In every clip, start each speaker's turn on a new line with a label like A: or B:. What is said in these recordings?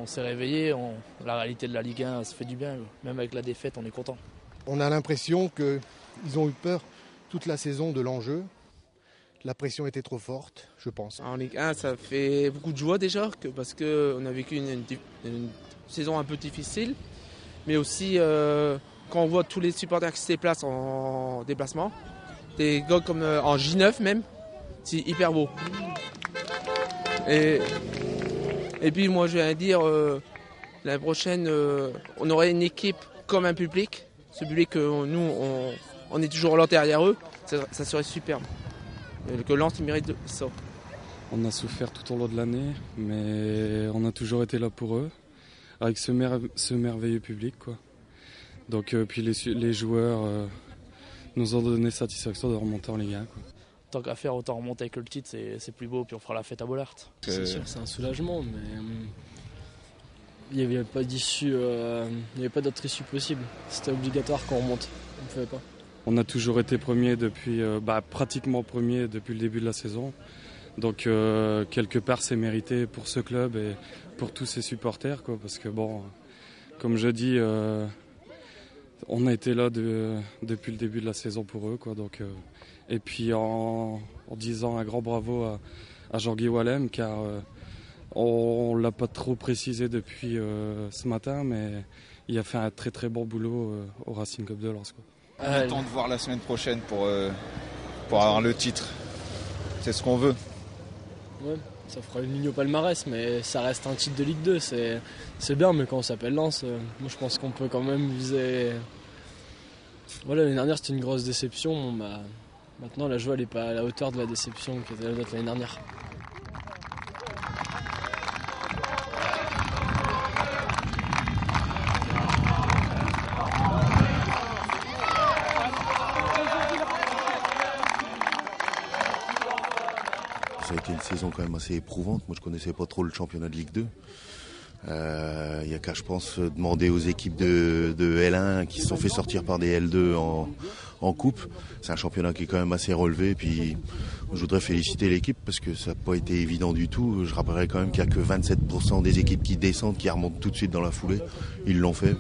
A: s'est réveillé, la réalité de la Ligue 1 se fait du bien. Même avec la défaite, on est content.
B: On a l'impression qu'ils ont eu peur toute la saison de l'enjeu. La pression était trop forte, je pense.
C: En Ligue 1, ça fait beaucoup de joie déjà, parce qu'on a vécu une saison un peu difficile. Mais aussi, quand on voit tous les supporters qui se déplacent en déplacement, des gars comme en J9 même, c'est hyper beau. Et puis moi je viens dire, l'année prochaine, on aurait une équipe comme un public. Ce public, nous, on est toujours là derrière eux, ça serait superbe. Que Lens il mérite ça.
D: On a souffert tout au long de l'année, mais on a toujours été là pour eux, avec ce merveilleux public, quoi. Donc puis les joueurs nous ont donné satisfaction de remonter en Ligue 1, quoi.
A: Tant qu'à faire, autant remonter avec le titre, c'est plus beau, puis on fera la fête à Bollaert.
E: C'est sûr, c'est un soulagement, mais il n'y avait pas d'issue, il n'y avait pas d'autre issue possible. C'était obligatoire qu'on remonte, on ne pouvait pas.
D: On a toujours été premier depuis, pratiquement premier depuis le début de la saison. Donc quelque part c'est mérité pour ce club et pour tous ses supporters, quoi, parce que bon, comme je dis, on a été là depuis le début de la saison pour eux, quoi. Donc, et puis en disant un grand bravo à Jean-Guy Wallem, car on ne l'a pas trop précisé depuis ce matin, mais il a fait un très très bon boulot au Racing Club de Lens, quoi.
F: On attend de voir la semaine prochaine pour avoir le titre. C'est ce qu'on veut.
E: Ouais, ça fera une ligne au palmarès, mais ça reste un titre de Ligue 2. C'est bien, mais quand on s'appelle Lens, moi je pense qu'on peut quand même viser. Voilà, l'année dernière c'était une grosse déception. Bon, bah, maintenant la joie n'est pas à la hauteur de la déception qui était la nôtre l'année dernière.
G: Ça a été une saison quand même assez éprouvante. Moi, je connaissais pas trop le championnat de Ligue 2. Il y a qu'à, je pense, demander aux équipes de L1 qui se sont fait sortir par des L2 en coupe. C'est un championnat qui est quand même assez relevé. Puis, je voudrais féliciter l'équipe parce que ça n'a pas été évident du tout. Je rappellerai quand même qu'il n'y a que 27% des équipes qui descendent, qui remontent tout de suite dans la foulée. Ils l'ont fait.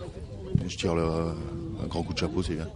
G: Je tire un grand coup de chapeau, c'est bien.